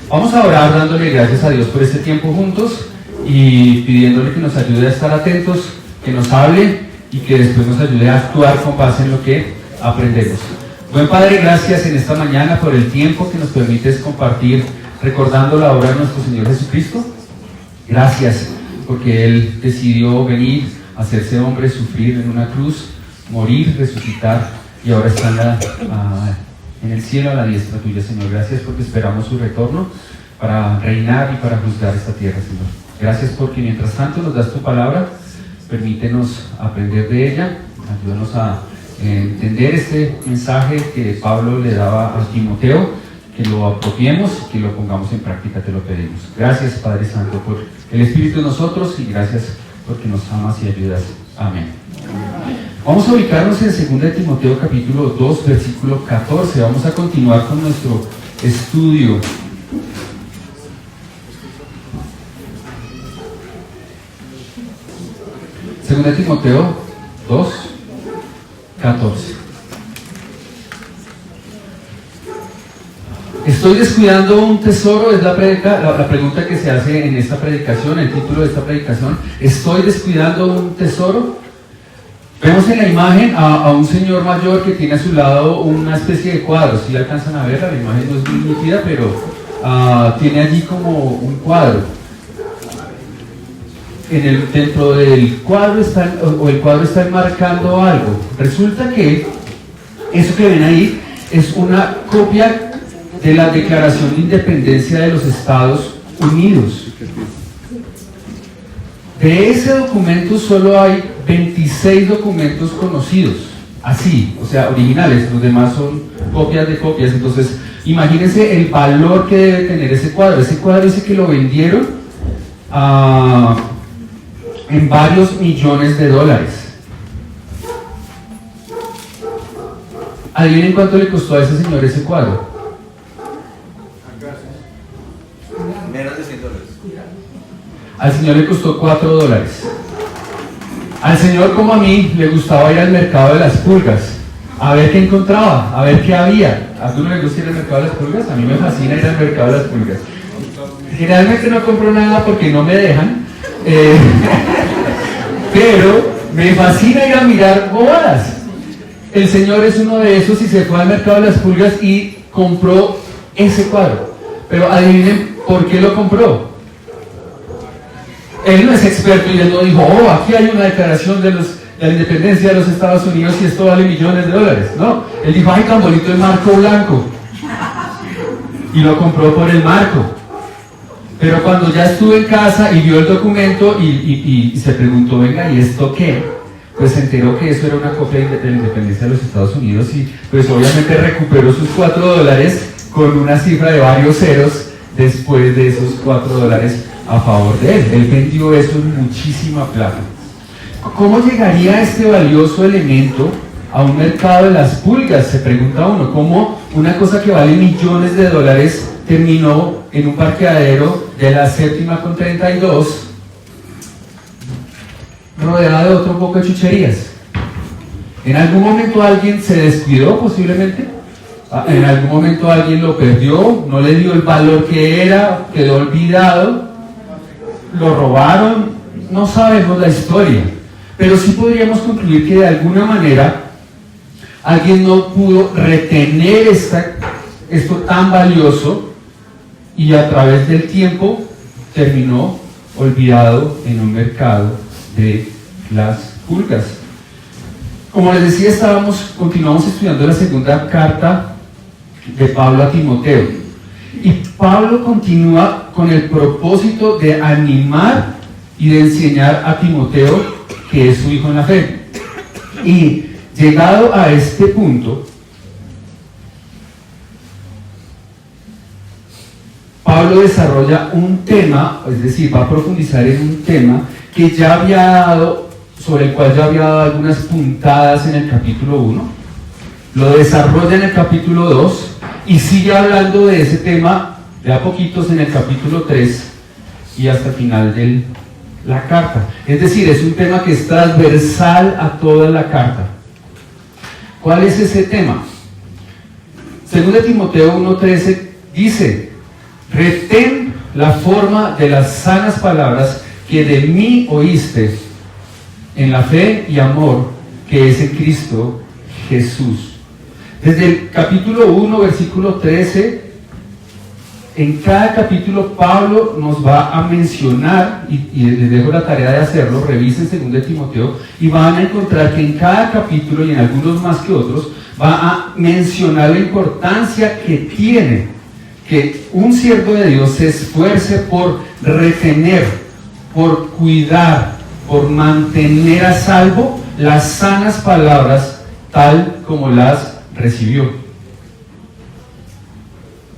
Vamos a orar dándole gracias a Dios por este tiempo juntos y pidiéndole que nos ayude a estar atentos, que nos hable y que después nos ayude a actuar con base en lo que aprendemos. Buen Padre, gracias en esta mañana por el tiempo que nos permites compartir recordando la obra de nuestro Señor Jesucristo. Gracias porque Él decidió venir, hacerse hombre, sufrir en una cruz, morir, resucitar y ahora está en el cielo a la diestra tuya, Señor. Gracias porque esperamos su retorno para reinar y para juzgar esta tierra, Señor. Gracias porque mientras tanto nos das tu palabra, permítenos aprender de ella, ayúdanos a entender este mensaje que Pablo le daba a Timoteo, que lo apropiemos y que lo pongamos en práctica, te lo pedimos. Gracias, Padre Santo, por el Espíritu en nosotros y gracias porque nos amas y ayudas. Amén. Vamos a ubicarnos en 2 Timoteo capítulo 2, versículo 14. Vamos a continuar con nuestro estudio. Segunda de Timoteo 2, 14. ¿Estoy descuidando un tesoro? Es la pregunta que se hace en esta predicación, el título de esta predicación. ¿Estoy descuidando un tesoro? Vemos en la imagen a un señor mayor que tiene a su lado una especie de cuadro. Si alcanzan a verla, la imagen no es muy nítida, pero tiene allí como un cuadro. Dentro del cuadro el cuadro está enmarcando algo. Resulta que eso que ven ahí es una copia de la Declaración de Independencia de los Estados Unidos. De ese documento solo hay 26 documentos conocidos, así, o sea, originales, los demás son copias de copias. Entonces, imagínense el valor que debe tener ese cuadro. Ese cuadro dice que lo vendieron en varios millones de dólares. Adivinen cuánto le costó a ese señor ese cuadro. Menos de $100. Al señor le costó $4. Al señor, como a mí, le gustaba ir al mercado de las pulgas a ver qué encontraba, a ver qué había. ¿A tú no le gusta ir al mercado de las pulgas? A mí me fascina ir al mercado de las pulgas. Generalmente no compro nada porque no me dejan, pero me fascina ir a mirar bobadas. El señor es uno de esos y se fue al mercado de las pulgas y compró ese cuadro. Pero adivinen por qué lo compró. Él no es experto y él no dijo, aquí hay una declaración de la independencia de los Estados Unidos y esto vale millones de dólares. No, él dijo, ay, tan bonito el marco blanco. Y lo compró por el marco. Pero cuando ya estuvo en casa y vio el documento y se preguntó, venga, ¿y esto qué? Pues se enteró que eso era una copia de la independencia de los Estados Unidos y pues obviamente recuperó sus $4 con una cifra de varios ceros después de esos $4 a favor de él. Él vendió eso en muchísima plata. ¿Cómo llegaría este valioso elemento a un mercado de las pulgas? Se pregunta uno. ¿Cómo una cosa que vale millones de dólares terminó en un parqueadero de la 7ª con 32 rodeada de otro poco de chucherías? ¿En algún momento alguien se descuidó posiblemente? ¿En algún momento alguien lo perdió? ¿No le dio el valor que era? ¿Quedó olvidado? ¿Lo robaron? No sabemos la historia, pero sí podríamos concluir que de alguna manera alguien no pudo retener esto tan valioso y a través del tiempo terminó olvidado en un mercado de las pulgas. Como les decía, continuamos estudiando la segunda carta de Pablo a Timoteo. Y Pablo continúa con el propósito de animar y de enseñar a Timoteo, que es su hijo en la fe. Y llegado a este punto, Pablo desarrolla un tema, es decir, va a profundizar en un tema que ya había dado, sobre el cual ya había dado algunas puntadas en el capítulo 1, lo desarrolla en el capítulo 2 y sigue hablando de ese tema de a poquitos en el capítulo 3 y hasta el final de la carta. Es decir, es un tema que es transversal a toda la carta. ¿Cuál es ese tema? 2 Timoteo 1:13 dice: retén la forma de las sanas palabras que de mí oíste en la fe y amor que es en Cristo Jesús. Desde el capítulo 1, versículo 13, en cada capítulo Pablo nos va a mencionar, y les dejo la tarea de hacerlo, revisen 2 Timoteo, y van a encontrar que en cada capítulo, y en algunos más que otros, va a mencionar la importancia que tiene que un siervo de Dios se esfuerce por retener, por cuidar, por mantener a salvo las sanas palabras tal como las recibió.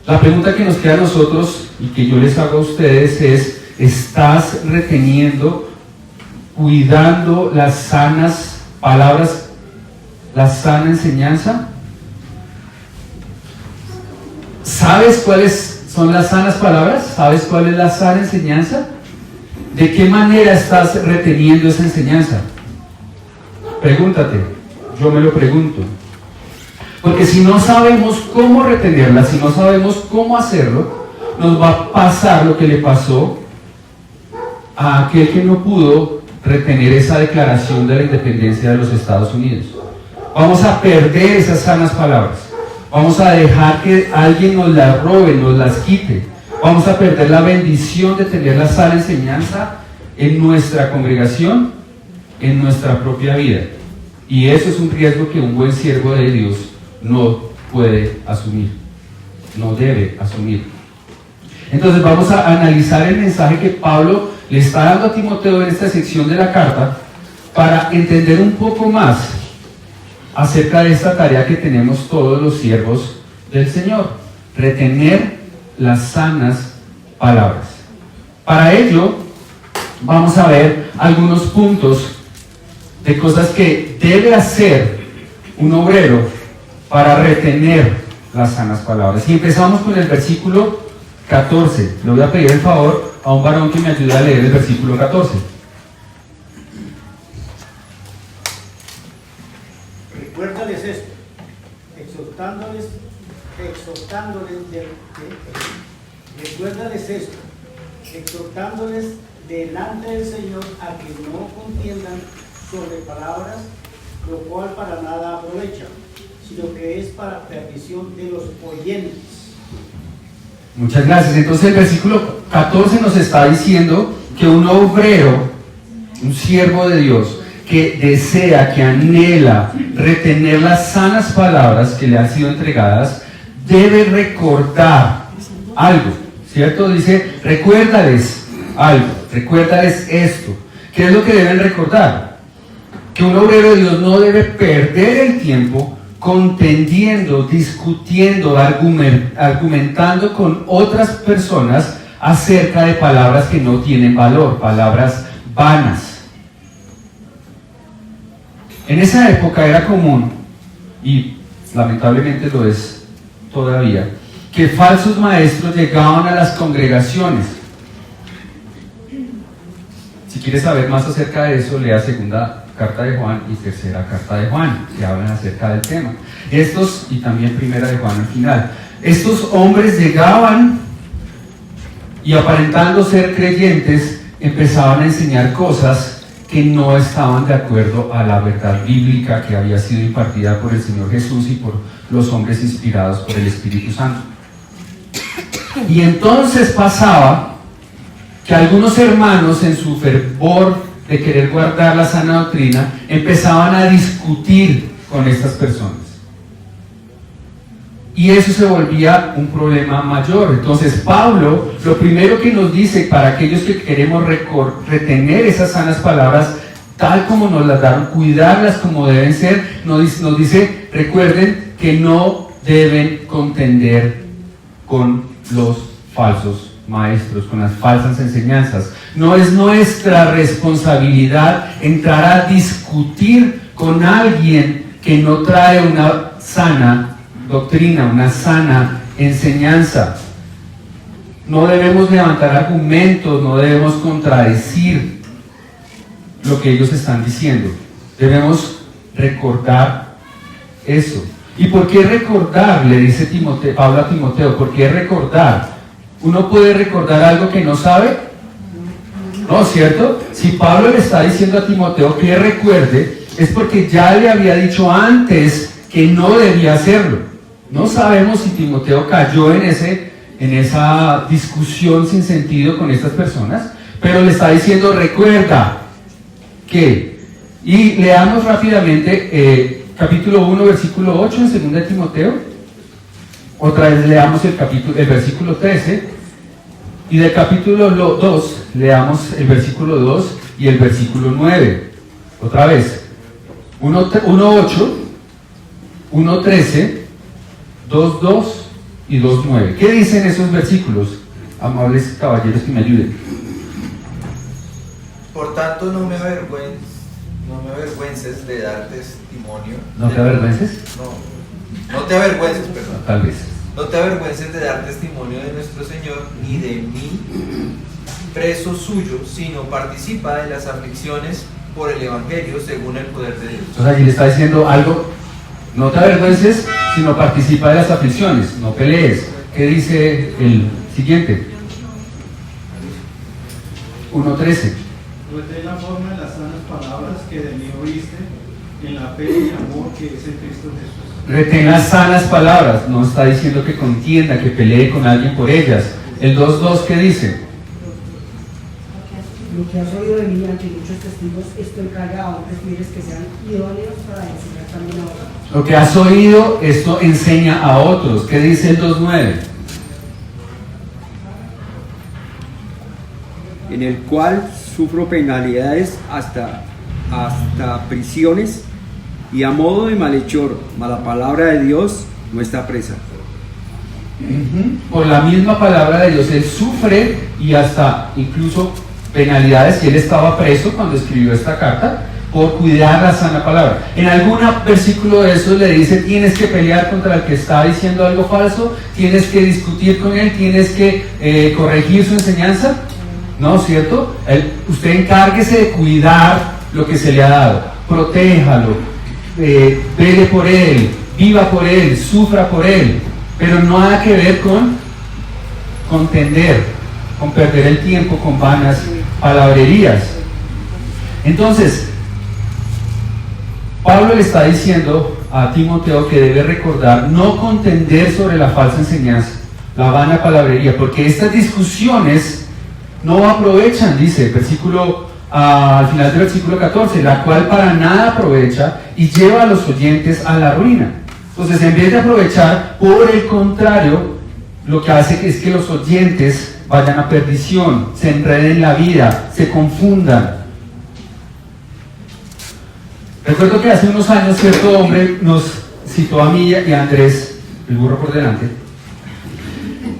La pregunta que nos queda a nosotros y que yo les hago a ustedes es: ¿estás reteniendo, cuidando las sanas palabras, la sana enseñanza? ¿Sabes cuáles son las sanas palabras? ¿Sabes cuál es la sana enseñanza? ¿De qué manera estás reteniendo esa enseñanza? Pregúntate, yo me lo pregunto. Porque si no sabemos cómo retenerla, si no sabemos cómo hacerlo, nos va a pasar lo que le pasó a aquel que no pudo retener esa declaración de la independencia de los Estados Unidos. Vamos a perder esas sanas palabras. Vamos a dejar que alguien nos las robe, nos las quite. Vamos a perder la bendición de tener la sana enseñanza en nuestra congregación, en nuestra propia vida. Y eso es un riesgo que un buen siervo de Dios no puede asumir, no debe asumir. Entonces vamos a analizar el mensaje que Pablo le está dando a Timoteo en esta sección de la carta para entender un poco más acerca de esta tarea que tenemos todos los siervos del Señor: retener las sanas palabras. Para ello vamos a ver algunos puntos de cosas que debe hacer un obrero para retener las sanas palabras. Y empezamos con el versículo 14. Le voy a pedir el favor a un varón que me ayude a leer el versículo 14. Recuérdales esto, exhortándoles delante del Señor a que no contiendan sobre palabras, lo cual para nada aprovecha, sino que es para perdición de los oyentes. Muchas gracias. Entonces el versículo 14 nos está diciendo que un obrero, un siervo de Dios, que desea, que anhela retener las sanas palabras que le han sido entregadas, debe recordar algo, ¿cierto? Dice, recuérdales algo, recuérdales esto. ¿Qué es lo que deben recordar? Que un obrero de Dios no debe perder el tiempo contendiendo, discutiendo, argumentando con otras personas acerca de palabras que no tienen valor, palabras vanas. En esa época era común, y lamentablemente lo es todavía, que falsos maestros llegaban a las congregaciones. Si quieres saber más acerca de eso, lea segunda carta de Juan y tercera carta de Juan, que hablan acerca del tema. Estos, y también primera de Juan al final, estos hombres llegaban y aparentando ser creyentes, empezaban a enseñar cosas que no estaban de acuerdo a la verdad bíblica que había sido impartida por el Señor Jesús y por los hombres inspirados por el Espíritu Santo. Y entonces pasaba que algunos hermanos, en su fervor de querer guardar la sana doctrina, empezaban a discutir con estas personas. Y eso se volvía un problema mayor. Entonces Pablo, lo primero que nos dice para aquellos que queremos retener esas sanas palabras, tal como nos las dan, cuidarlas como deben ser, nos dice, recuerden que no deben contender con los falsos maestros, con las falsas enseñanzas. No es nuestra responsabilidad entrar a discutir con alguien que no trae una sana doctrina, una sana enseñanza. No debemos levantar argumentos, no debemos contradecir lo que ellos están diciendo. Debemos recordar eso. ¿Y por qué recordar? Le dice Pablo a Timoteo, ¿por qué recordar? ¿Uno puede recordar algo que no sabe? No, ¿cierto? Si Pablo le está diciendo a Timoteo que recuerde, es porque ya le había dicho antes que no debía hacerlo. No sabemos si Timoteo cayó en esa discusión sin sentido con estas personas, pero le está diciendo, recuerda que, y leamos rápidamente capítulo 1, versículo 8 en 2 de Timoteo, otra vez leamos el versículo 13, y del capítulo 2 leamos el versículo 2 y el versículo 9, otra vez, 1.8, 1.13, 2.2 y 2.9. ¿Qué dicen esos versículos? Amables caballeros que me ayuden. Por tanto, no me avergüences de dar testimonio. ¿No te avergüences? No te avergüences, perdón. Tal vez. No te avergüences de dar testimonio de nuestro Señor, ni de mí, preso suyo, sino participa de las aflicciones por el Evangelio según el poder de Dios. Entonces allí le está diciendo algo, no te avergüences, sino participa de las aflicciones, no pelees. ¿Qué dice el siguiente? 1.13. Retén la forma de las sanas palabras que de mí oíste, en la fe y amor que es en Cristo Jesús. Retén las sanas palabras, no está diciendo que contienda, que pelee con alguien por ellas. El 2.2, ¿qué dice? Lo que has oído de mí ante muchos testigos, estoy cargado a hombres fieles que sean idóneos para enseñar también a otros. Lo que has oído, esto enseña a otros. ¿Qué dice el 2.9? En el cual sufro penalidades hasta prisiones, y a modo de malhechor, mas la palabra de Dios no está presa. Por la misma palabra de Dios, él sufre y hasta incluso penalidades, y él estaba preso cuando escribió esta carta por cuidar la sana palabra. En algún versículo de esos le dice, tienes que pelear contra el que está diciendo algo falso, tienes que discutir con él, tienes que corregir su enseñanza. ¿No, cierto? Usted encárguese de cuidar lo que se le ha dado, protéjalo, vele por él, viva por él, sufra por él, pero no nada que ver con contender, con perder el tiempo, con vanas palabrerías. Entonces, Pablo le está diciendo a Timoteo que debe recordar no contender sobre la falsa enseñanza, la vana palabrería, porque estas discusiones no aprovechan, dice al final del versículo 14, la cual para nada aprovecha y lleva a los oyentes a la ruina. Entonces, en vez de aprovechar, por el contrario, lo que hace es que los oyentes vayan a perdición, se enreden en la vida, se confundan. Recuerdo que hace unos años cierto hombre nos citó a mí y a Andrés, el burro por delante,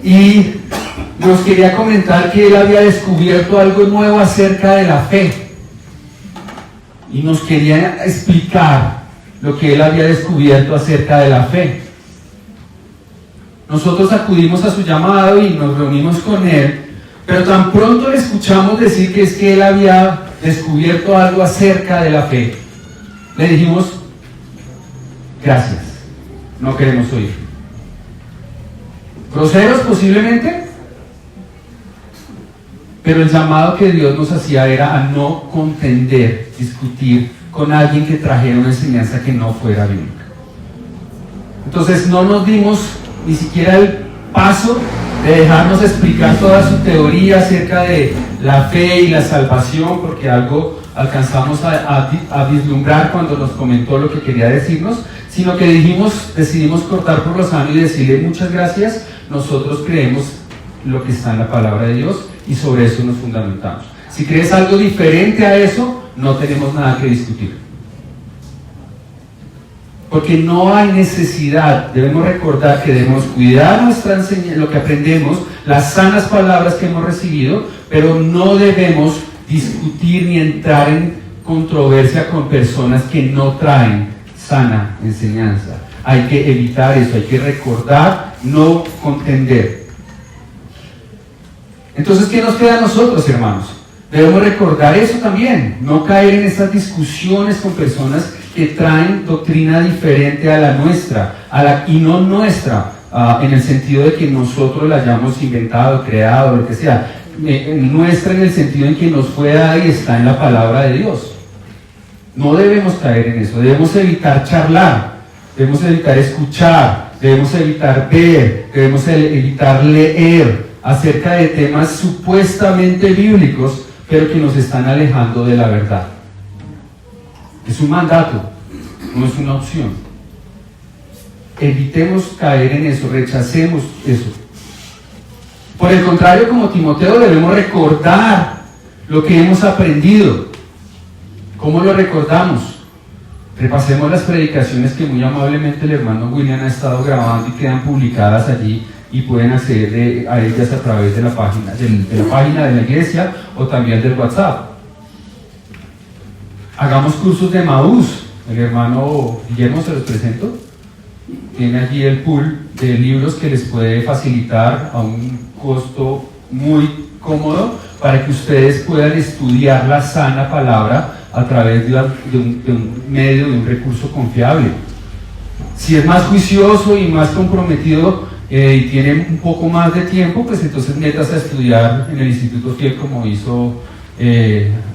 y nos quería comentar que él había descubierto algo nuevo acerca de la fe y nos quería explicar lo que él había descubierto acerca de la fe. Nosotros acudimos a su llamado y nos reunimos con él, pero tan pronto le escuchamos decir que es que él había descubierto algo acerca de la fe, le dijimos, gracias, no queremos oír. ¿Groseros posiblemente? Pero el llamado que Dios nos hacía era a no contender, discutir con alguien que trajera una enseñanza que no fuera bíblica. Entonces no nos dimos ni siquiera el paso de dejarnos explicar toda su teoría acerca de la fe y la salvación, porque algo alcanzamos a vislumbrar cuando nos comentó lo que quería decirnos, sino que decidimos cortar por lo sano y decirle muchas gracias, nosotros creemos lo que está en la palabra de Dios y sobre eso nos fundamentamos. Si crees algo diferente a eso, no tenemos nada que discutir. Porque no hay necesidad, debemos recordar que debemos cuidar nuestra enseñanza, lo que aprendemos, las sanas palabras que hemos recibido, pero no debemos discutir ni entrar en controversia con personas que no traen sana enseñanza. Hay que evitar eso, hay que recordar, no contender. Entonces, ¿qué nos queda a nosotros, hermanos? Debemos recordar eso también, no caer en estas discusiones con personas que traen doctrina diferente a la nuestra, y no nuestra, en el sentido de que nosotros la hayamos inventado, creado, lo que sea. Nuestra en el sentido en que nos fue dada y está en la palabra de Dios. No debemos caer en eso, debemos evitar charlar, debemos evitar escuchar, debemos evitar ver, debemos evitar leer acerca de temas supuestamente bíblicos, pero que nos están alejando de la verdad. Es un mandato, no es una opción. Evitemos caer en eso, rechacemos eso. Por el contrario, como Timoteo, debemos recordar lo que hemos aprendido. ¿Cómo lo recordamos? Repasemos las predicaciones que muy amablemente el hermano William ha estado grabando y quedan publicadas allí, y pueden acceder a ellas a través de la página de la iglesia o también del WhatsApp. Hagamos cursos de Maús. El hermano Guillermo, se los presento. Tiene allí el pool de libros que les puede facilitar a un costo muy cómodo para que ustedes puedan estudiar la sana palabra a través de un medio, de un recurso confiable. Si es más juicioso y más comprometido y tiene un poco más de tiempo, pues entonces métase a estudiar en el Instituto Fiel como hizo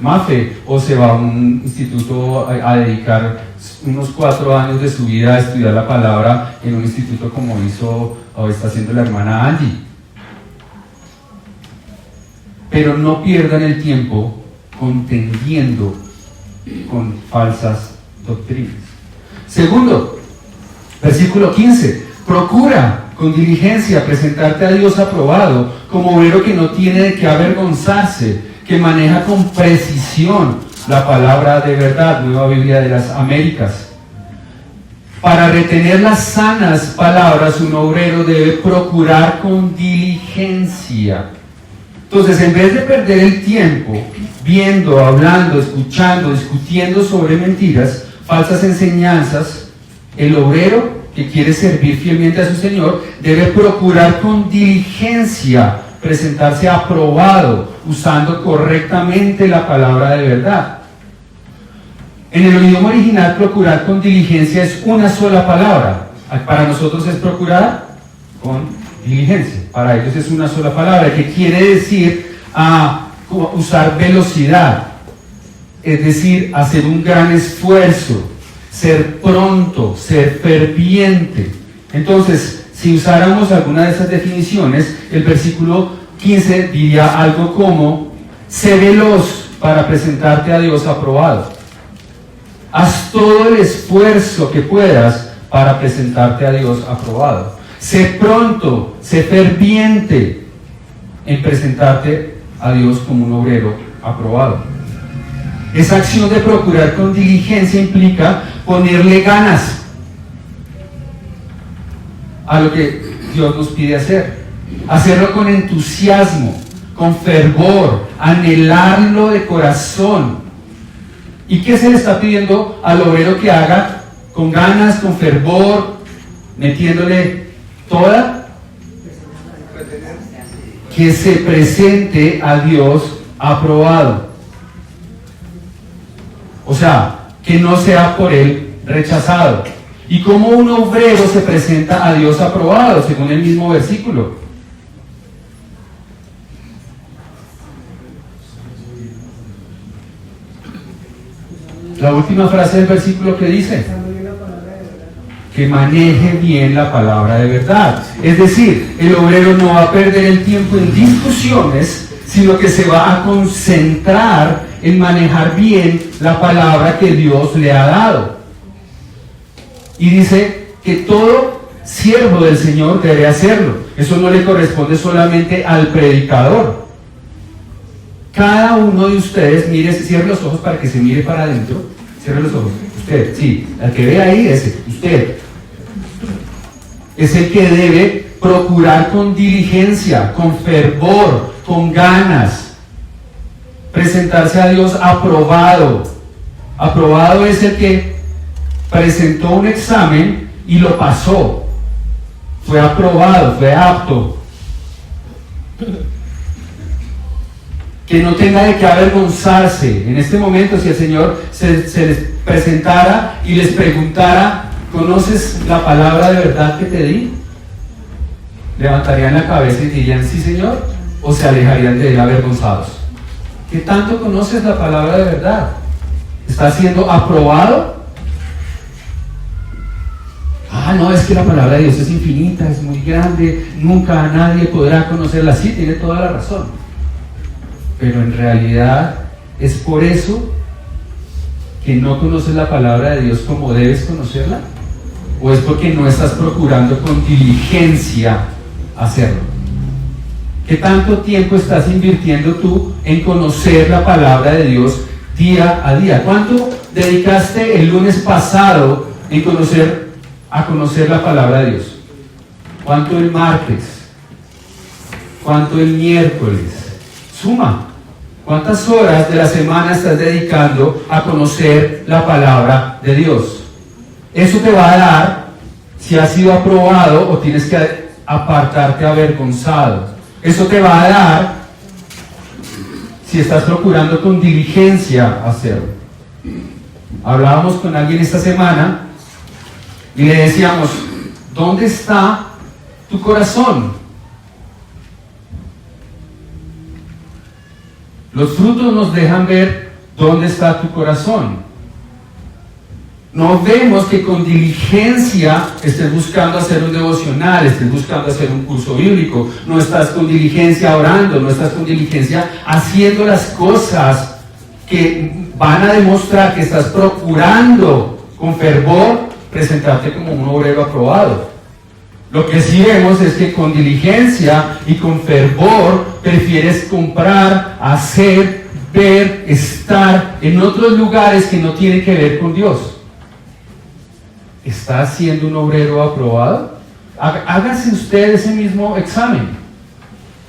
Mafe, o se va a un instituto a dedicar unos 4 años de su vida a estudiar la palabra en un instituto como hizo o está haciendo la hermana Angie. Pero no pierdan el tiempo contendiendo con falsas doctrinas. Segundo, versículo 15: procura con diligencia presentarte a Dios aprobado, como obrero que no tiene de qué avergonzarse, que maneja con precisión la palabra de verdad. Nueva Biblia de las Américas. Para retener las sanas palabras, un obrero debe procurar con diligencia. Entonces, en vez de perder el tiempo viendo, hablando, escuchando, discutiendo sobre mentiras, falsas enseñanzas, el obrero que quiere servir fielmente a su Señor debe procurar con diligencia presentarse aprobado, usando correctamente la palabra de verdad. En el idioma original, procurar con diligencia es una sola palabra. Para nosotros es procurar con diligencia. Para ellos es una sola palabra, que quiere decir usar velocidad, es decir, hacer un gran esfuerzo, ser pronto, ser ferviente. Entonces, si usáramos alguna de esas definiciones, el versículo 15 diría algo como: sé veloz para presentarte a Dios aprobado. Haz todo el esfuerzo que puedas para presentarte a Dios aprobado. Sé pronto, sé ferviente en presentarte a Dios como un obrero aprobado. Esa acción de procurar con diligencia implica ponerle ganas a lo que Dios nos pide hacer. Hacerlo con entusiasmo, con fervor, anhelarlo de corazón. ¿Y qué se le está pidiendo al obrero que haga? Con ganas, con fervor, metiéndole toda. Que se presente a Dios aprobado. O sea, que no sea por él rechazado. ¿Y cómo un obrero se presenta a Dios aprobado? Según el mismo versículo. La última frase del versículo, que dice: que maneje bien la palabra de verdad. Es decir, el obrero no va a perder el tiempo en discusiones, sino que se va a concentrar en manejar bien la palabra que Dios le ha dado. Y dice que todo siervo del Señor debe hacerlo. Eso no le corresponde solamente al predicador. Cada uno de ustedes, mire, cierre los ojos para que se mire para adentro. Cierre los ojos. Usted, sí, el que ve ahí, usted es el que debe procurar con diligencia, con fervor, con ganas, presentarse a Dios aprobado. Aprobado es el que presentó un examen y lo pasó. Fue aprobado, fue apto. Que no tenga de qué avergonzarse. En este momento, si el Señor se les presentara y les preguntara: ¿conoces la palabra de verdad que te di? ¿Levantarían la cabeza y dirían sí, Señor? ¿O se alejarían de él avergonzados? ¿Qué tanto conoces la palabra de verdad? ¿Está siendo aprobado? Ah, no, es que la palabra de Dios es infinita, es muy grande, nunca nadie podrá conocerla. Sí, tiene toda la razón. Pero en realidad es por eso que no conoces la palabra de Dios como debes conocerla, o es porque no estás procurando con diligencia hacerlo. ¿Qué tanto tiempo estás invirtiendo tú en conocer la palabra de Dios día a día? ¿Cuánto dedicaste el lunes pasado en a conocer la palabra de Dios? ¿Cuánto el martes? ¿Cuánto el miércoles? Suma. ¿Cuántas horas de la semana estás dedicando a conocer la palabra de Dios? Eso te va a dar si has sido aprobado o tienes que apartarte avergonzado. Eso te va a dar si estás procurando con diligencia hacerlo. Hablábamos con alguien esta semana y le decíamos, ¿dónde está tu corazón? Los frutos nos dejan ver dónde está tu corazón. No vemos que con diligencia estés buscando hacer un devocional, estés buscando hacer un curso bíblico, no estás con diligencia orando, no estás con diligencia haciendo las cosas que van a demostrar que estás procurando con fervor presentarte como un obrero aprobado. Lo que sí vemos es que con diligencia y con fervor prefieres comprar, hacer, ver, estar en otros lugares que no tienen que ver con Dios. ¿Estás siendo un obrero aprobado? Hágase usted ese mismo examen.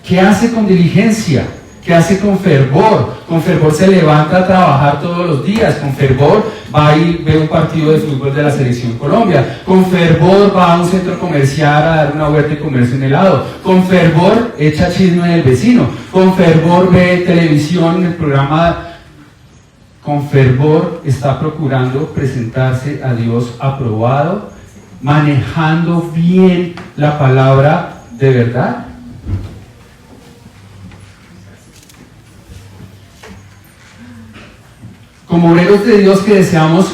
¿Qué hace con diligencia? ¿Qué hace con fervor? Con fervor se levanta a trabajar todos los días. Con fervor va y ve un partido de fútbol de la Selección Colombia. Con fervor va a un centro comercial a dar una vuelta y comerse un helado. Con fervor echa chisme del vecino. Con fervor ve televisión, el programa. Con fervor está procurando presentarse a Dios aprobado, manejando bien la palabra de verdad. Como obreros de Dios que deseamos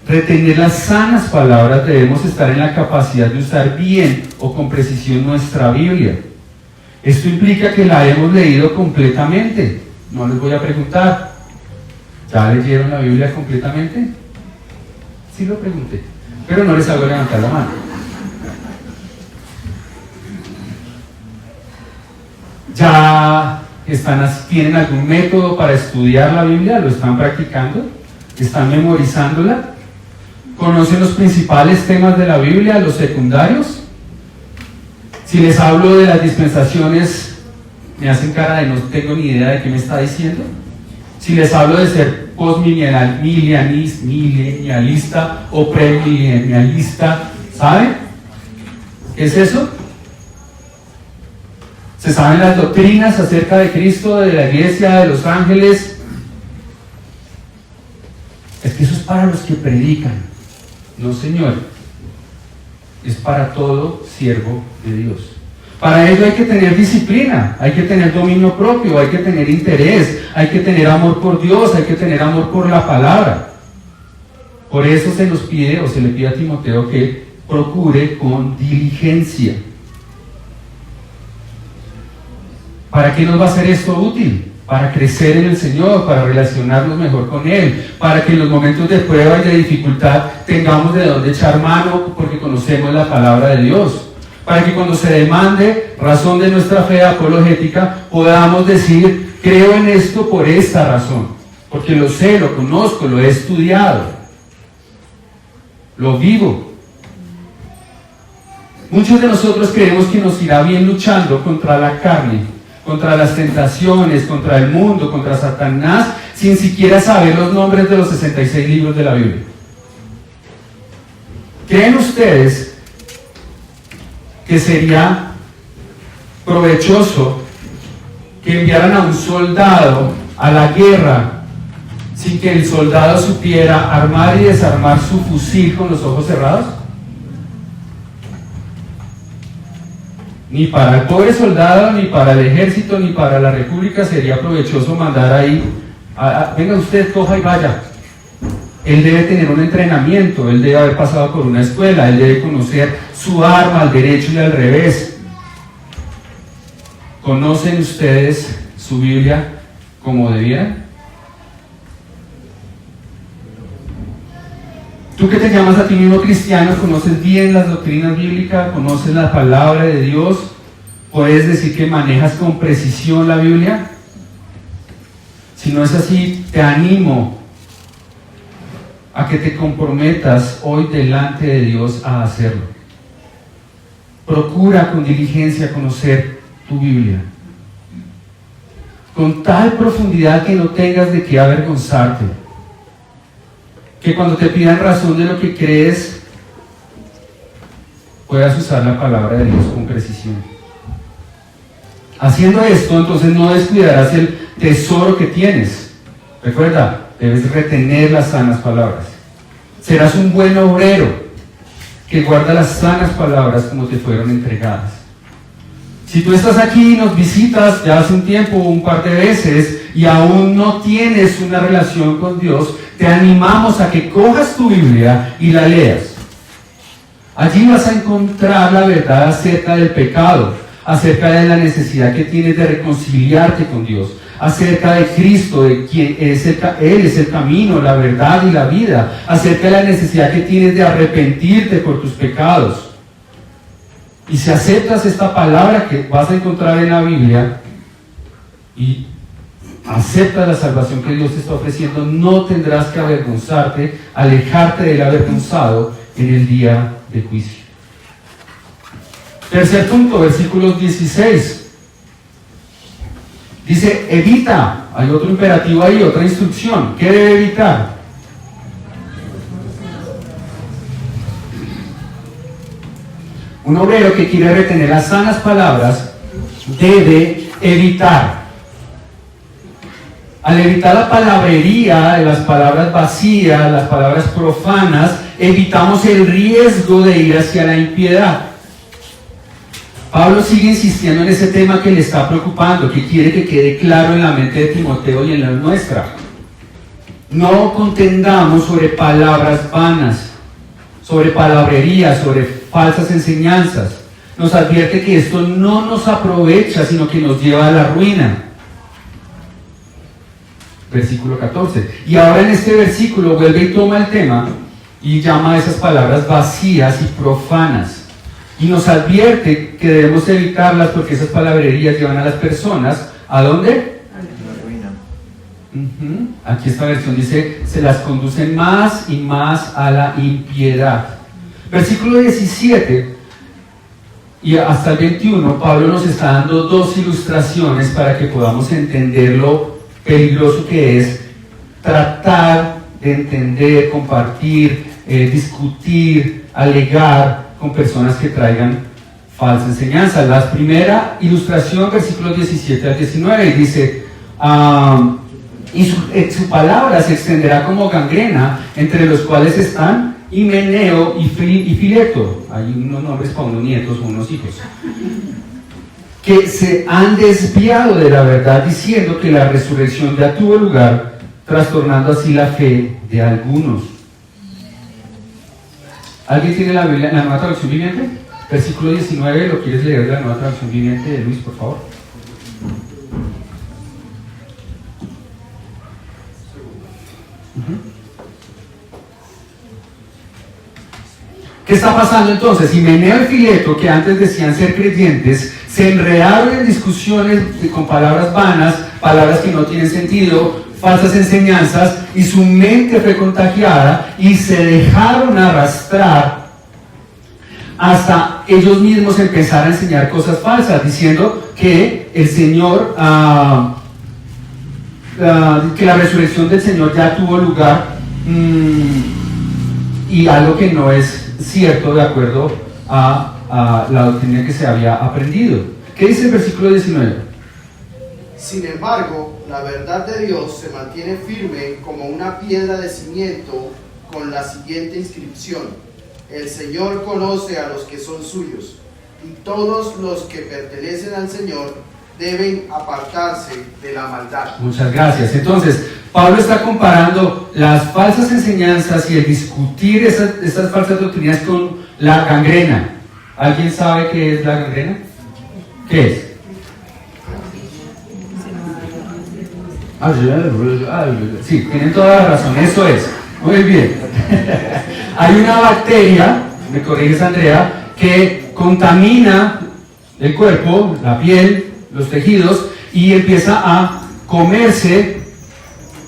retener las sanas palabras, debemos estar en la capacidad de usar bien o con precisión nuestra Biblia. Esto implica que la hemos leído completamente. No les voy a preguntar, ¿ya leyeron la Biblia completamente? Sí lo pregunté, pero no les hago levantar la mano. ¿Ya tienen algún método para estudiar la Biblia? ¿Lo están practicando? ¿Están memorizándola? ¿Conocen los principales temas de la Biblia, los secundarios? Si les hablo de las dispensaciones, me hacen cara de no tengo ni idea de qué me está diciendo. Si les hablo de ser postmilenialista o premilenialista, ¿saben? ¿Qué es eso? ¿Se saben las doctrinas acerca de Cristo, de la iglesia, de los ángeles? Es que eso es para los que predican. No, Señor. Es para todo siervo de Dios. Para ello hay que tener disciplina, hay que tener dominio propio, hay que tener interés, hay que tener amor por Dios, hay que tener amor por la palabra. Por eso se nos pide, o se le pide a Timoteo que procure con diligencia. ¿Para qué nos va a ser esto útil? Para crecer en el Señor, para relacionarnos mejor con Él, para que en los momentos de prueba y de dificultad tengamos de dónde echar mano porque conocemos la palabra de Dios. Para que cuando se demande razón de nuestra fe apologética, podamos decir, creo en esto por esta razón, porque lo sé, lo conozco, lo he estudiado, lo vivo. Muchos de nosotros creemos que nos irá bien luchando contra la carne, contra las tentaciones, contra el mundo, contra Satanás, sin siquiera saber los nombres de los 66 libros de la Biblia. ¿Creen ustedes que sería provechoso que enviaran a un soldado a la guerra sin que el soldado supiera armar y desarmar su fusil con los ojos cerrados? Ni para el pobre soldado, ni para el ejército, ni para la república sería provechoso mandar ahí, venga usted, coja y vaya. Él debe tener un entrenamiento, él debe haber pasado por una escuela, él debe conocer su arma al derecho y al revés. ¿Conocen ustedes su Biblia como debieran? Tú que te llamas a ti mismo cristiano, ¿conoces bien las doctrinas bíblicas? ¿Conoces la palabra de Dios? ¿Puedes decir que manejas con precisión la Biblia? Si no es así, te animo a que te comprometas hoy delante de Dios a hacerlo. Procura con diligencia conocer tu Biblia, con tal profundidad que no tengas de qué avergonzarte, que cuando te pidan razón de lo que crees, puedas usar la palabra de Dios con precisión. Haciendo esto, entonces no descuidarás el tesoro que tienes. Recuerda, debes retener las sanas palabras. Serás un buen obrero que guarda las sanas palabras como te fueron entregadas. Si tú estás aquí y nos visitas ya hace un tiempo, un par de veces, y aún no tienes una relación con Dios, te animamos a que cojas tu Biblia y la leas. Allí vas a encontrar la verdad acerca del pecado, acerca de la necesidad que tienes de reconciliarte con Dios, acerca de Cristo, de quien Él es el camino, la verdad y la vida, acerca de la necesidad que tienes de arrepentirte por tus pecados. Y si aceptas esta palabra que vas a encontrar en la Biblia y aceptas la salvación que Dios te está ofreciendo, no tendrás que avergonzarte, alejarte del avergonzado en el día de juicio. Tercer punto, versículos 16. Dice, evita. Hay otro imperativo ahí, otra instrucción. ¿Qué debe evitar? Un obrero que quiere retener las sanas palabras debe evitar. Al evitar la palabrería, las palabras vacías, las palabras profanas, evitamos el riesgo de ir hacia la impiedad. Pablo sigue insistiendo en ese tema que le está preocupando, que quiere que quede claro en la mente de Timoteo y en la nuestra. No contendamos sobre palabras vanas, sobre palabrería, sobre falsas enseñanzas. Nos advierte que esto no nos aprovecha, sino que nos lleva a la ruina. Versículo 14. Y ahora en este versículo vuelve y toma el tema y llama a esas palabras vacías y profanas. Y nos advierte que debemos evitarlas porque esas palabrerías llevan a las personas, ¿a dónde? La ruina. Aquí esta versión dice, se las conducen más y más a la impiedad. Versículo 17 y hasta el 21, Pablo nos está dando dos ilustraciones para que podamos entender lo peligroso que es tratar de entender, compartir, discutir, alegar con personas que traigan falsa enseñanza. La primera ilustración, versículos 17 al 19, y dice, y su palabra se extenderá como gangrena, entre los cuales están Himeneo y Fileto. Hay unos nombres para unos nietos o unos hijos, que se han desviado de la verdad, diciendo que la resurrección ya tuvo lugar, trastornando así la fe de algunos. ¿Alguien tiene la Biblia, la Nueva Traducción Viviente? Versículo 19, ¿lo quieres leer de la Nueva Traducción Viviente de Luis, por favor? ¿Qué está pasando entonces? Himeneo y Fileto, que antes decían ser creyentes, se enredaron en discusiones con palabras vanas, palabras que no tienen sentido, falsas enseñanzas, y su mente fue contagiada y se dejaron arrastrar hasta ellos mismos empezar a enseñar cosas falsas, diciendo que el Señor, que la resurrección del Señor ya tuvo lugar, y algo que no es cierto de acuerdo a la doctrina que se había aprendido. ¿Qué dice el versículo 19? Sin embargo, la verdad de Dios se mantiene firme como una piedra de cimiento con la siguiente inscripción: el Señor conoce a los que son suyos, y todos los que pertenecen al Señor deben apartarse de la maldad. Muchas gracias. Entonces, Pablo está comparando las falsas enseñanzas y el discutir estas falsas doctrinas con la gangrena. ¿Alguien sabe qué es la gangrena? ¿Qué es? Sí, tienen toda la razón, eso es. Muy bien. Hay una bacteria, me corriges Andrea, que contamina el cuerpo, la piel, los tejidos, y empieza a comerse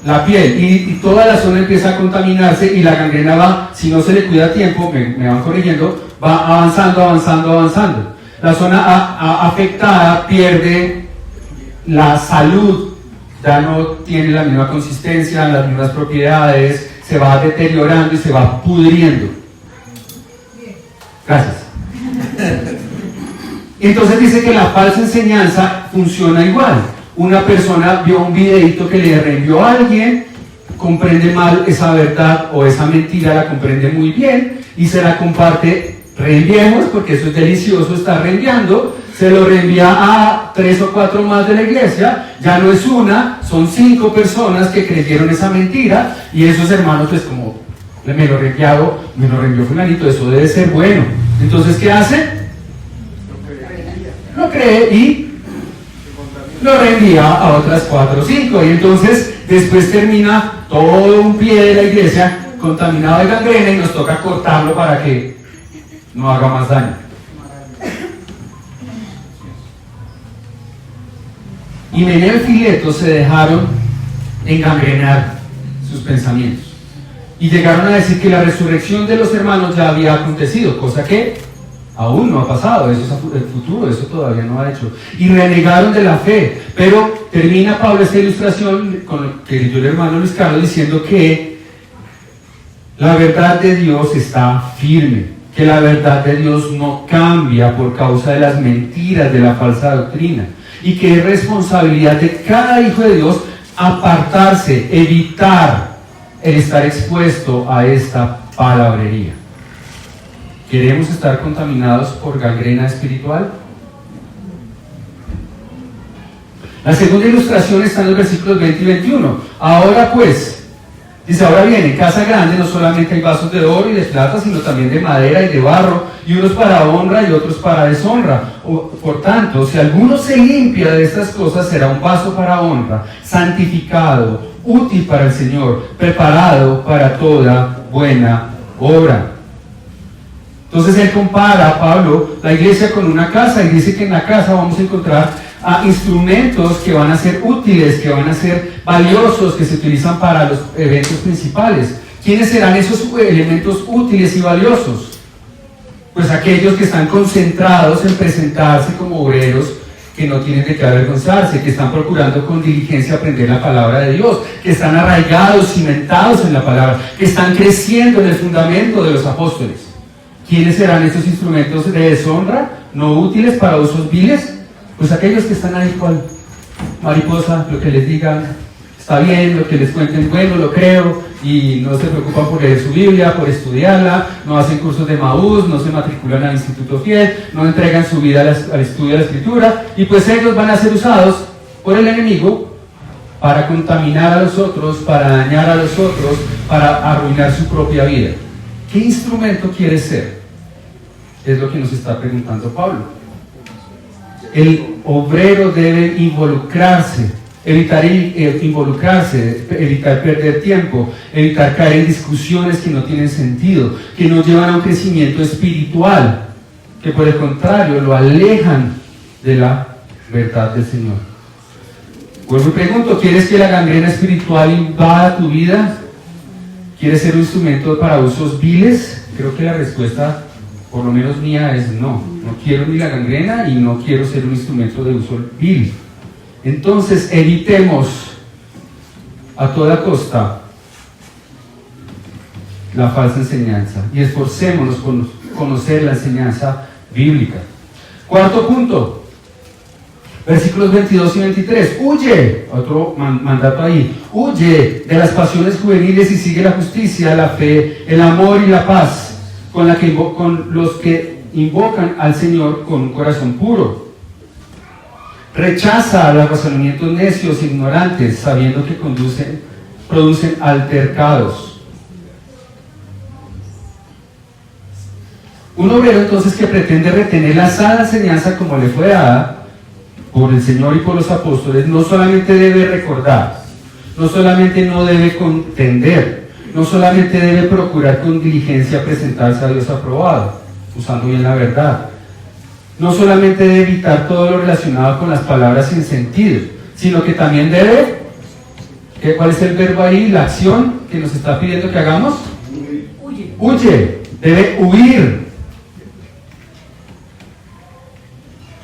la piel, y toda la zona empieza a contaminarse, y la gangrena va, si no se le cuida a tiempo, me van corrigiendo, va avanzando. La zona afectada pierde la salud, ya no tiene la misma consistencia, las mismas propiedades, se va deteriorando y se va pudriendo. Gracias. Entonces dice que la falsa enseñanza funciona igual. Una persona vio un videito que le reenvió a alguien, comprende mal esa verdad o esa mentira, la comprende muy bien y se la comparte. Reenviemos, porque eso es delicioso estar reenviando. Se lo reenvía a 3 o 4 más de la iglesia. Ya no es una, son 5 personas que creyeron esa mentira. Y esos hermanos, pues como me lo reenvió fulanito, eso debe ser bueno. Entonces, ¿qué hace? Lo cree y lo reenvía a otras 4 o 5. Y entonces después termina todo un pie de la iglesia contaminado de gangrena y nos toca cortarlo para que no haga más daño. Himeneo y Fileto se dejaron engangrenar sus pensamientos y llegaron a decir que la resurrección de los hermanos ya había acontecido, cosa que aún no ha pasado, eso es el futuro, eso todavía no ha hecho, y renegaron de la fe. Pero termina Pablo esta ilustración con lo que leyó el hermano Luis Carlos diciendo que la verdad de Dios está firme, que la verdad de Dios no cambia por causa de las mentiras de la falsa doctrina, y que es responsabilidad de cada hijo de Dios apartarse, evitar el estar expuesto a esta palabrería. ¿Queremos estar contaminados por gangrena espiritual? La segunda ilustración está en los versículos 20 y 21. Ahora pues, dice, ahora bien, en casa grande no solamente hay vasos de oro y de plata, sino también de madera y de barro, y unos para honra y otros para deshonra. Por tanto, si alguno se limpia de estas cosas, será un vaso para honra, santificado, útil para el Señor, preparado para toda buena obra. Entonces él compara, Pablo, la iglesia con una casa, y dice que en la casa vamos a encontrar instrumentos que van a ser útiles, que van a ser valiosos, que se utilizan para los eventos principales. ¿Quiénes serán esos elementos útiles y valiosos? Pues aquellos que están concentrados en presentarse como obreros, que no tienen de qué avergonzarse, que están procurando con diligencia aprender la palabra de Dios, que están arraigados, cimentados en la palabra, que están creciendo en el fundamento de los apóstoles. ¿Quiénes serán estos instrumentos de deshonra, no útiles para usos viles? Pues aquellos que están ahí cual mariposa, lo que les digan está bien, lo que les cuenten, bueno, lo creo, y no se preocupan por leer su Biblia, por estudiarla, no hacen cursos de Maús, no se matriculan al Instituto Fiel, no entregan su vida al estudio de la Escritura, y pues ellos van a ser usados por el enemigo para contaminar a los otros, para dañar a los otros, para arruinar su propia vida. ¿Qué instrumento quieres ser? Es lo que nos está preguntando Pablo. El obrero debe involucrarse, evitar perder tiempo, evitar caer en discusiones que no tienen sentido, que no llevan a un crecimiento espiritual, que por el contrario lo alejan de la verdad del Señor. Vuelvo y pregunto, ¿quieres que la gangrena espiritual invada tu vida? ¿Quieres ser un instrumento para usos viles? Creo que la respuesta, por lo menos mía, es no. No quiero ni la gangrena y no quiero ser un instrumento de uso vil. Entonces evitemos a toda costa la falsa enseñanza y esforcémonos por conocer la enseñanza bíblica. Cuarto punto, versículos 22 y 23. Huye, otro mandato ahí, huye de las pasiones juveniles y sigue la justicia, la fe, el amor y la paz, con los que invocan al Señor con un corazón puro. Rechaza los razonamientos necios, ignorantes, sabiendo que producen altercados. Un obrero entonces que pretende retener la sana enseñanza como le fue dada por el Señor y por los apóstoles, no solamente debe recordar, no solamente no debe contender, no solamente debe procurar con diligencia presentarse a Dios aprobado, usando bien la verdad, no solamente debe evitar todo lo relacionado con las palabras sin sentido, sino que también debe, ¿cuál es el verbo ahí? La acción que nos está pidiendo que hagamos. Huye, debe huir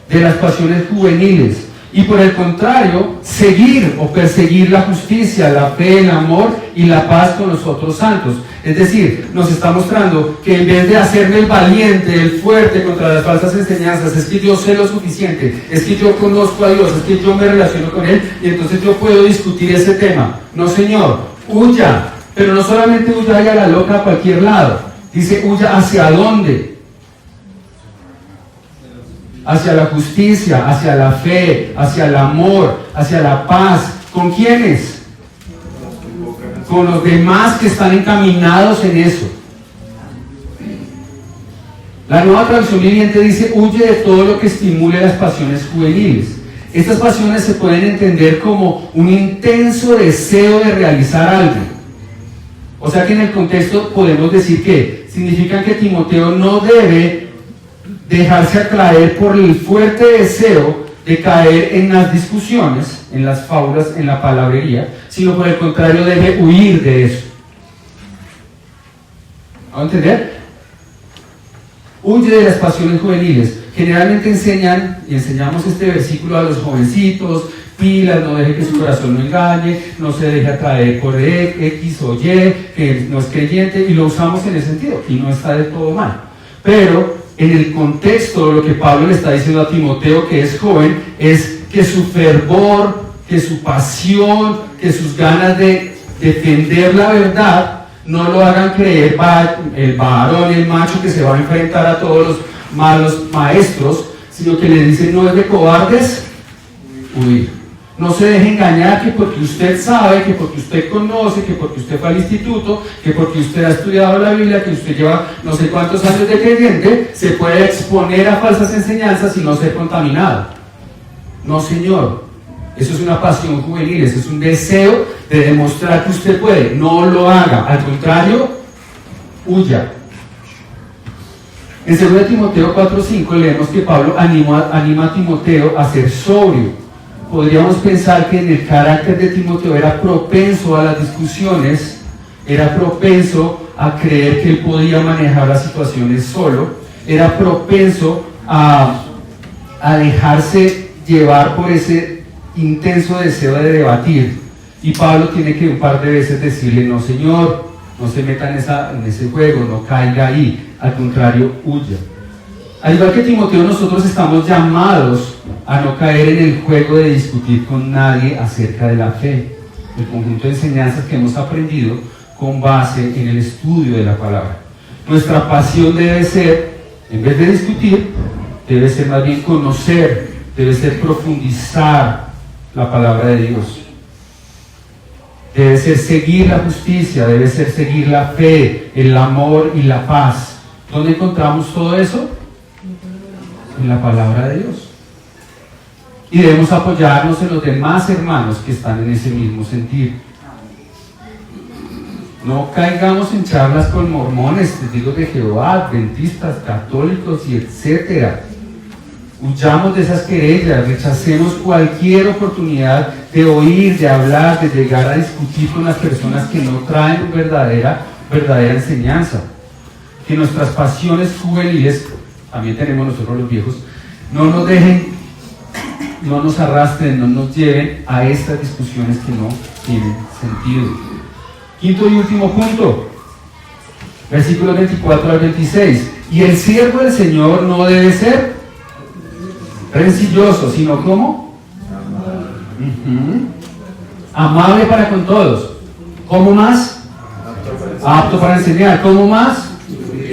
de las pasiones juveniles y por el contrario, seguir o perseguir la justicia, la fe, el amor y la paz con los otros santos. Es decir, nos está mostrando que en vez de hacerme el valiente, el fuerte contra las falsas enseñanzas, es que yo sé lo suficiente, es que yo conozco a Dios, es que yo me relaciono con Él y entonces yo puedo discutir ese tema. No, Señor, huya, pero no solamente huya a la loca a cualquier lado, dice huya hacia dónde. Hacia la justicia, hacia la fe, hacia el amor, hacia la paz. ¿Con quiénes? Con los demás que están encaminados en eso. La Nueva Traducción Viviente dice, huye de todo lo que estimule las pasiones juveniles. Estas pasiones se pueden entender como un intenso deseo de realizar algo. O sea que en el contexto podemos decir que significan que Timoteo no debe dejarse atraer por el fuerte deseo de caer en las discusiones, en las fábulas, en la palabrería, sino por el contrario debe huir de eso. ¿Vamos a entender? Huye de las pasiones juveniles. Generalmente enseñamos este versículo a los jovencitos: pilas, no deje que su corazón lo engañe, no se deje atraer por X o Y, que no es creyente, y lo usamos en ese sentido, y no está del todo mal. Pero en el contexto, lo que Pablo le está diciendo a Timoteo, que es joven, es que su fervor, que su pasión, que sus ganas de defender la verdad no lo hagan creer el varón, el macho que se va a enfrentar a todos los malos maestros, sino que le dice: no es de cobardes huir. No se deje engañar que porque usted sabe, que porque usted conoce, que porque usted fue al instituto, que porque usted ha estudiado la Biblia, que usted lleva no sé cuántos años de creyente, se puede exponer a falsas enseñanzas y no ser contaminado. No, señor. Eso es una pasión juvenil, eso es un deseo de demostrar que usted puede. No lo haga, al contrario, huya. En 2 Timoteo 4:5 leemos que Pablo anima a Timoteo a ser sobrio. Podríamos pensar que en el carácter de Timoteo era propenso a las discusiones, era propenso a creer que él podía manejar las situaciones solo, era propenso a dejarse llevar por ese intenso deseo de debatir. Y Pablo tiene que un par de veces decirle: no, señor, no se meta en ese juego, no caiga ahí, al contrario, huya. Al igual que Timoteo, nosotros estamos llamados a no caer en el juego de discutir con nadie acerca de la fe, el conjunto de enseñanzas que hemos aprendido con base en el estudio de la palabra. Nuestra pasión debe ser, en vez de discutir, debe ser más bien conocer, debe ser profundizar la palabra de Dios. Debe ser seguir la justicia, debe ser seguir la fe, el amor y la paz. ¿Dónde encontramos todo eso? En la palabra de Dios. Y debemos apoyarnos en los demás hermanos que están en ese mismo sentir. No caigamos en charlas con mormones, testigos de Jehová, adventistas, católicos y etcétera. Huyamos de esas querellas, rechacemos cualquier oportunidad de oír, de hablar, de llegar a discutir con las personas que no traen verdadera enseñanza. Que nuestras pasiones juveniles, también tenemos nosotros los viejos, no nos dejen, no nos arrastren, no nos lleven a estas discusiones que no tienen sentido. Quinto y último punto, versículos 24 al 26. Y el siervo del Señor no debe ser rencilloso, sino ¿cómo? Amable para con todos. ¿Cómo más? Apto para enseñar. ¿Cómo más?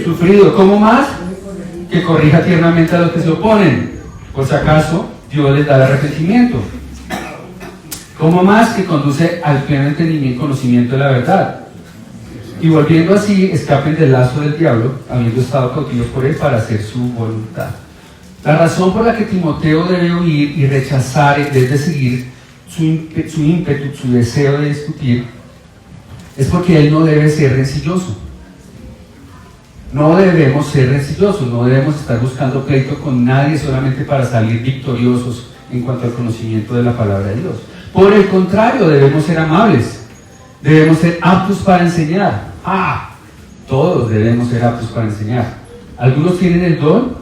Sufrido. ¿Cómo más? que corrija tiernamente a los que se oponen, por si acaso Dios les da el arrepentimiento. ¿Cómo más? Que conduce al pleno entendimiento y conocimiento de la verdad. Y volviendo así, escapen del lazo del diablo, habiendo estado cautivos por él para hacer su voluntad. La razón por la que Timoteo debe huir y rechazar, en vez de seguir su ímpetu, su deseo de discutir, es porque él no debe ser rencilloso. No debemos ser rencillosos, no debemos estar buscando pleito con nadie solamente para salir victoriosos en cuanto al conocimiento de la palabra de Dios. Por el contrario, debemos ser amables, debemos ser aptos para enseñar. Todos debemos ser aptos para enseñar. Algunos tienen el don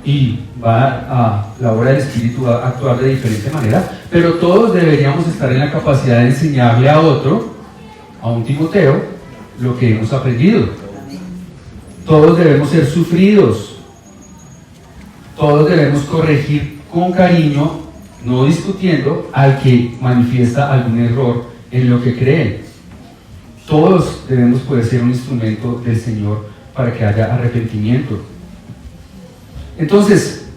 y va a la obra del Espíritu a actuar de diferente manera, pero todos deberíamos estar en la capacidad de enseñarle a otro, a un Timoteo, lo que hemos aprendido. Todos debemos ser sufridos, todos debemos corregir con cariño, no discutiendo al que manifiesta algún error en lo que creen. Todos debemos poder ser un instrumento del Señor para que haya arrepentimiento. Entonces,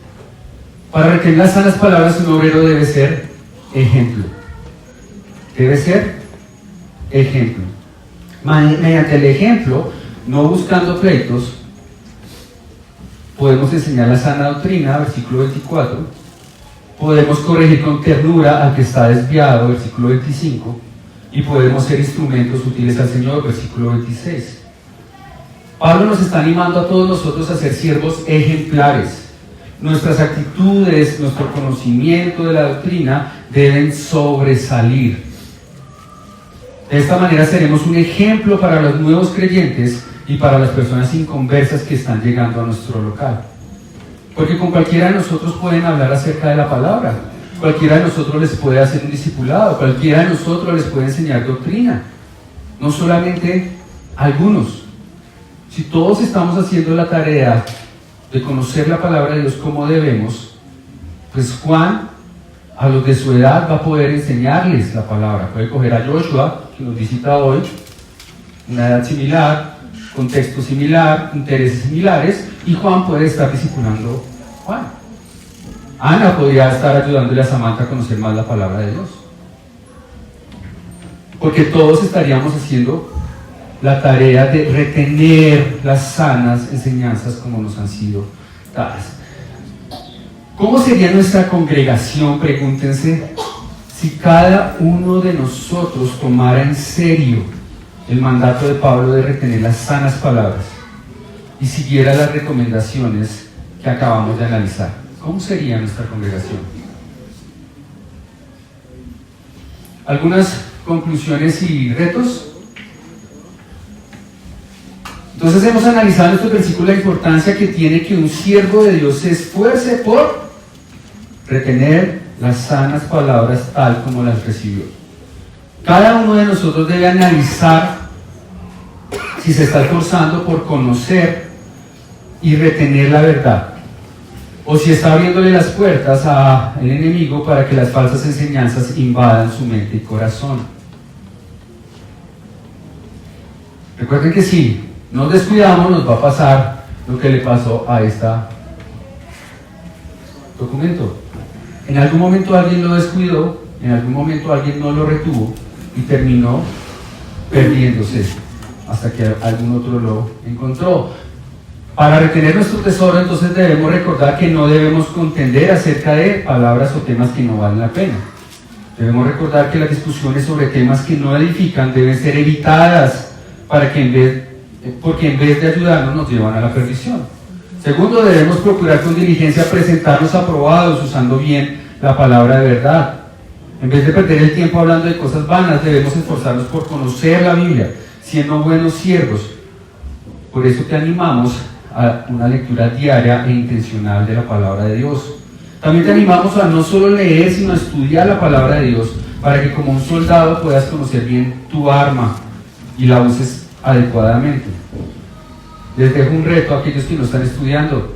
para retener las sanas palabras, un obrero debe ser ejemplo. Debe ser ejemplo. Mediante el ejemplo, no buscando pleitos, podemos enseñar la sana doctrina, versículo 24. Podemos corregir con ternura al que está desviado, versículo 25. Y podemos ser instrumentos útiles al Señor, versículo 26. Pablo nos está animando a todos nosotros a ser siervos ejemplares. Nuestras actitudes, nuestro conocimiento de la doctrina deben sobresalir. De esta manera seremos un ejemplo para los nuevos creyentes y para las personas inconversas que están llegando a nuestro local. Porque con cualquiera de nosotros pueden hablar acerca de la palabra. Cualquiera de nosotros les puede hacer un discipulado. Cualquiera de nosotros les puede enseñar doctrina. No solamente algunos. Si todos estamos haciendo la tarea de conocer la palabra de Dios como debemos, pues Juan, a los de su edad, va a poder enseñarles la palabra. Puede coger a Joshua, que nos visita hoy, una edad similar, contexto similar, intereses similares, y Juan puede estar discipulando a Juan. Ana podría estar ayudándole a Samantha a conocer más la palabra de Dios. Porque todos estaríamos haciendo la tarea de retener las sanas enseñanzas como nos han sido dadas. ¿Cómo sería nuestra congregación? Pregúntense, si cada uno de nosotros tomara en serio el mandato de Pablo de retener las sanas palabras y siguiera las recomendaciones que acabamos de analizar. ¿Cómo sería nuestra congregación? Algunas conclusiones y retos. Entonces hemos analizado en estos versículos la importancia que tiene que un siervo de Dios se esfuerce por retener las sanas palabras tal como las recibió. Cada uno de nosotros debe analizar si se está esforzando por conocer y retener la verdad, o si está abriéndole las puertas al enemigo para que las falsas enseñanzas invadan su mente y corazón. Recuerden que si nos descuidamos, nos va a pasar lo que le pasó a este documento. En algún momento alguien lo descuidó, en algún momento alguien no lo retuvo y terminó perdiéndose hasta que algún otro lo encontró. Para retener nuestro tesoro, entonces debemos recordar que no debemos contender acerca de palabras o temas que no valen la pena. Debemos recordar que las discusiones sobre temas que no edifican deben ser evitadas porque en vez de ayudarnos nos llevan a la perdición. Segundo, debemos procurar con diligencia presentarnos aprobados usando bien la palabra de verdad. En vez de perder el tiempo hablando de cosas vanas, debemos esforzarnos por conocer la Biblia, siendo buenos siervos. Por eso te animamos a una lectura diaria e intencional de la palabra de Dios. También te animamos a no solo leer, sino a estudiar la palabra de Dios, para que como un soldado puedas conocer bien tu arma y la uses adecuadamente. Les dejo un reto a aquellos que no están estudiando.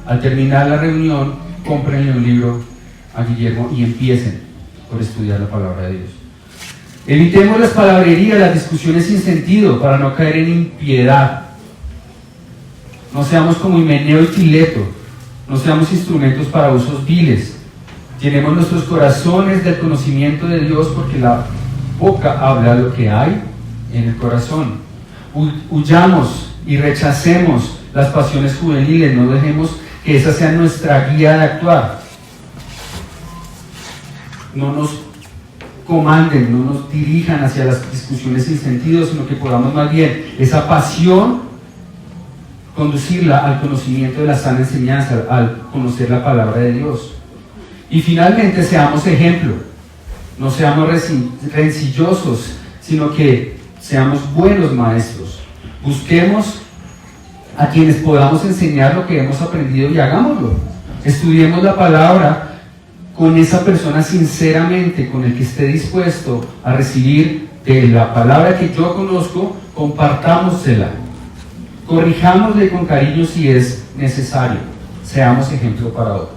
Al terminar la reunión, cómprenle un libro a Guillermo y empiecen por estudiar la palabra de Dios. Evitemos las palabrerías, las discusiones sin sentido, para no caer en impiedad. No seamos como Himeneo y Fileto, no seamos instrumentos para usos viles. Llenemos nuestros corazones del conocimiento de Dios, porque la boca habla lo que hay en el corazón. Huyamos y rechacemos las pasiones juveniles, no dejemos que esa sea nuestra guía de actuar. No nos comanden, no nos dirijan hacia las discusiones sin sentido, sino que podamos más bien esa pasión conducirla al conocimiento de la sana enseñanza, al conocer la palabra de Dios. Y finalmente seamos ejemplo, no seamos rencillosos, sino que seamos buenos maestros. Busquemos a quienes podamos enseñar lo que hemos aprendido y hagámoslo. Estudiemos la palabra con esa persona sinceramente, con el que esté dispuesto a recibir de la palabra que yo conozco, compartámosela. Corrijámosle con cariño si es necesario. Seamos ejemplo para otros.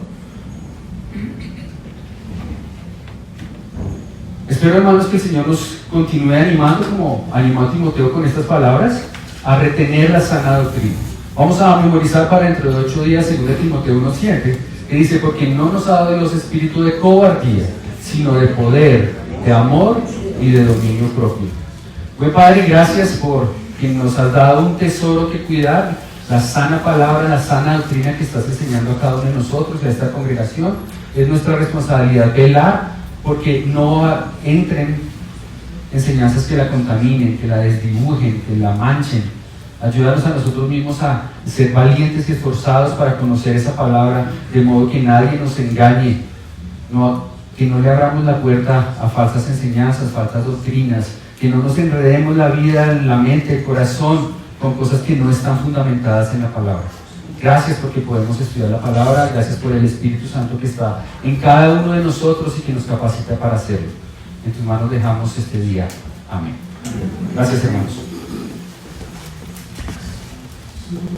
Espero, hermanos, que el Señor nos continúe animando, como animó a Timoteo con estas palabras, a retener la sana doctrina. Vamos a memorizar para dentro de 8 días 2 Timoteo 1:7, que dice: porque no nos ha dado Dios espíritu de cobardía, sino de poder, de amor y de dominio propio. Buen Padre, gracias por que nos has dado un tesoro que cuidar, la sana palabra, la sana doctrina que estás enseñando a cada uno de nosotros, a esta congregación. Es nuestra responsabilidad velar porque no entren enseñanzas que la contaminen, que la desdibujen, que la manchen. Ayúdanos a nosotros mismos a ser valientes y esforzados para conocer esa palabra, de modo que nadie nos engañe, que no le abramos la puerta a falsas enseñanzas, falsas doctrinas, que no nos enredemos la vida, la mente, el corazón con cosas que no están fundamentadas en la palabra. Gracias porque podemos estudiar la palabra, gracias por el Espíritu Santo que está en cada uno de nosotros y que nos capacita para hacerlo. En tus manos dejamos este día. Amén. Gracias, hermanos.